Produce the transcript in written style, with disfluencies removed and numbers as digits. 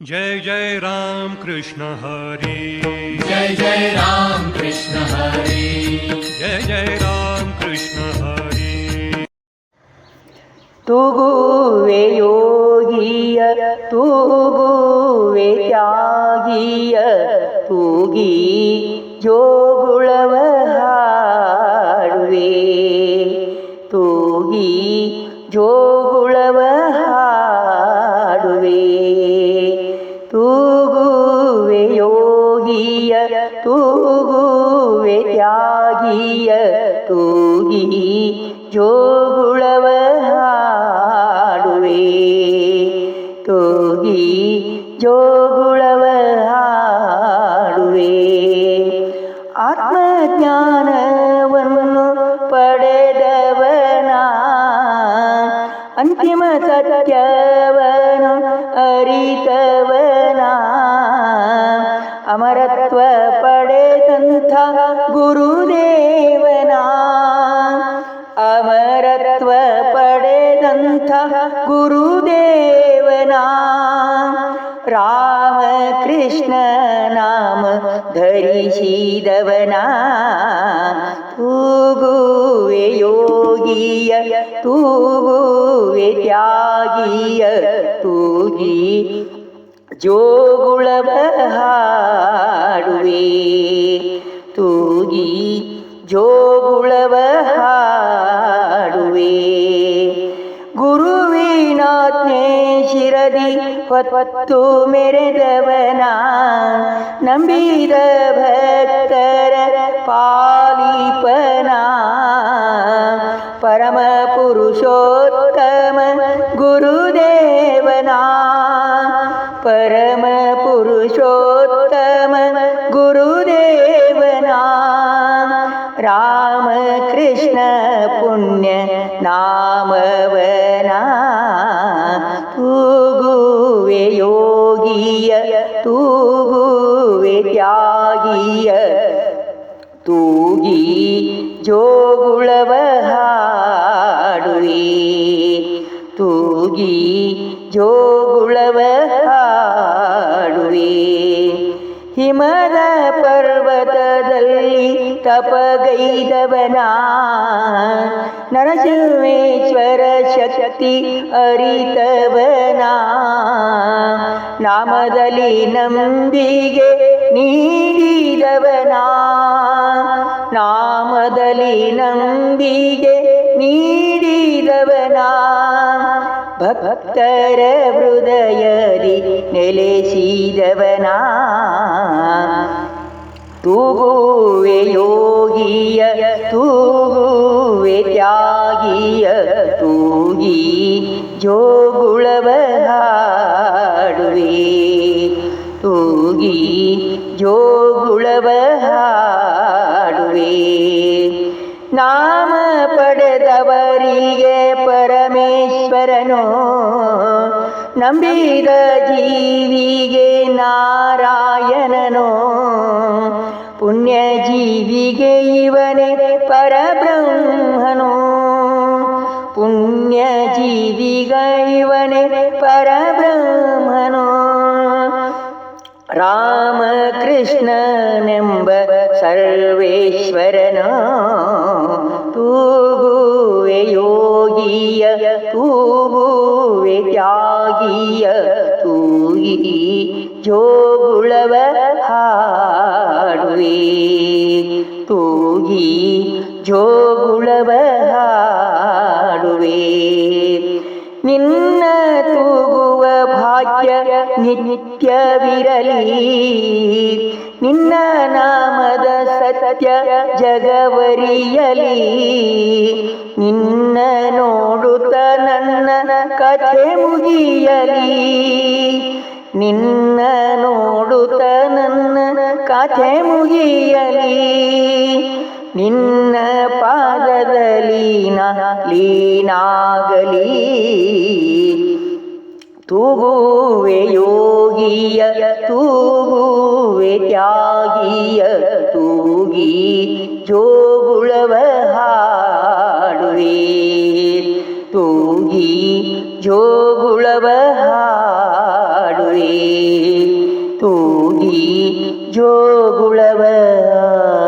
जय जय राम कृष्ण हरे, जय जय राम कृष्ण हरे, जय जय राम कृष्ण हरे। ತೂಗುವೆ ಯೋಗಿಯ ತೂಗುವೆ ತ್ಯಾಗಿಯ ತೂಗಿ ಜೋಗುಳವ ಹಾಡುವೆ ತೂಗಿ ಜೋಗುಳವ ಹಾಡುವೆ ತೂಗುವೆ ಯೋಗಿಯ ತೂಗುವೆ ತ್ಯಾಗಿಯ ತೂಗಿ ಜೋಗುಳವ ಹಾಡುವೆ ತೂಗಿ ಜೋಗುಳವ ಹಾಡುವೆ ಆತ್ಮಜ್ಞಾನವನ್ನು ಪಡೆದವನ ಅಂತಿಮ ಸತ್ಯವನು ಅರಿತವನ ಅಮರತ್ವ ಪಡೆದಂಥ ಗುರುದೇವನ ಅಮರತ್ವ ಪಡೆದಂಥ ಗುರುದೇವನ ರಾಮಕೃಷ್ಣ ನಾಮ ಧರಿಸಿದವನ ತೂಗುವೆ ಯೋಗಿಯ ತೂಗುವೆ ತ್ಯಾಗಿಯ ತೂಗಿ ಜೋಗುಳವ ಹಾಡುವೆ ತೂಗಿ ಜೋಗುಳವ ಹಾಡುವೆ ಗುರುವಿನಾಜ್ಞೆ ಶಿರದಿ ಹೊತ್ತು ಮೆರೆದವನ ನಂಬಿದ ಭಕ್ತರ ಪಾಲಿಪನ ಪರಮ ಪುರುಷೋತ್ತಮ ಗುರುದೇವನ ಪರಮ ಪುರುಷೋತ್ತಮ ಗುರುದೇವನ ರಾಮಕೃಷ್ಣ ಪುಣ್ಯ ನಾಮವನ ತೂಗುವೆ ಯೋಗಿಯ ತೂಗುವೆ ತ್ಯಾಗಿಯ ತೂಗಿ ಜೋಗುಳವ ಹಾಡುವೆ ತೂಗಿ ಜೋಗುಳವ ಹಾಡುವೆ ಹಿಮದ ಪರ್ವತದಲ್ಲಿ ತಪಗೈದವನ ನರಸಿಂಹೇಶ್ವರ ಶಕ್ತಿ ಅರಿತವನ ನಾಮದಲ್ಲಿ ನಂಬಿಗೆ ನೀಡಿದವನ ನಾಮದಲ್ಲಿ ನಂಬಿಗೆ ನೀಡಿದವನ ಭಕ್ತರ ಹೃದಯದಿ ನೆಲೆಸಿದವನ ತೂಗುವೆ ಯೋಗಿಯ ತೂಗುವೆ ತ್ಯಾಗಿಯ ತೂಗಿ ಜೋಗುಳವ ಹಾಡುವೆ ತೂಗಿ ಜೋಗುಳವ ಹಾಡುವೆ ನಾಮ ಪಡೆದವರಿಗೆ ಪರಮೇಶ್ವರನು ನಂಬಿದ ಜೀವಿಗೆ ನಾರಾಯಣನು ಪುಣ್ಯ ಜೀವಿಗೆ ಇವನೇ ಪರಬ್ರಹ್ಮನು ಪುಣ್ಯ ಜೀವಿಗ ಇವನೇ ಪರಬ್ರಹ್ಮನು ರಾಮಕೃಷ್ಣನೆಂಬ ಸರ್ವೇಶ್ವರನ ತೂಗುವೆ ಯೋಗಿಯ ತೂಗುವೆ ತ್ಯಾಗಿಯ ತೂಗಿ ಜೋಗುಳವ ಹಾಡುವೆ ತೂಗಿ ಜೋಗುಳವ ಹಾಡುವೆ ನಿನ್ನ ತೂಗುವ ಭಾಗ್ಯ ನಿತ್ಯವಿರಲಿ ನಿನ್ನ ನಾಮದ ಸತ್ಯ ಜಗವರಿಯಲಿ ನಿನ್ನ ನೋಡುತ್ತ ನನ್ನ ಕಥೆ ಮುಗಿಯಲಿ ನಿನ್ನ ನೋಡುತ್ತ ನನ್ನ ಕಥೆ ಮುಗಿಯಲಿ ನಿನ್ನ ಪಾದದಲ್ಲಿ ಲೀನಾಗಲಿ ತೂಗುವೆ ಯೋಗಿಯ ತೂಗುವೆ ತ್ಯಾಗಿಯ ತೂಗಿ ಜೋಗುಳವ ಹಾಡುವೆ ತೂಗಿ ಜೋಗುಳವ ಹಾಡುವೆ ತೂಗಿ ಜೋಗುಳವ ಹಾಡಿ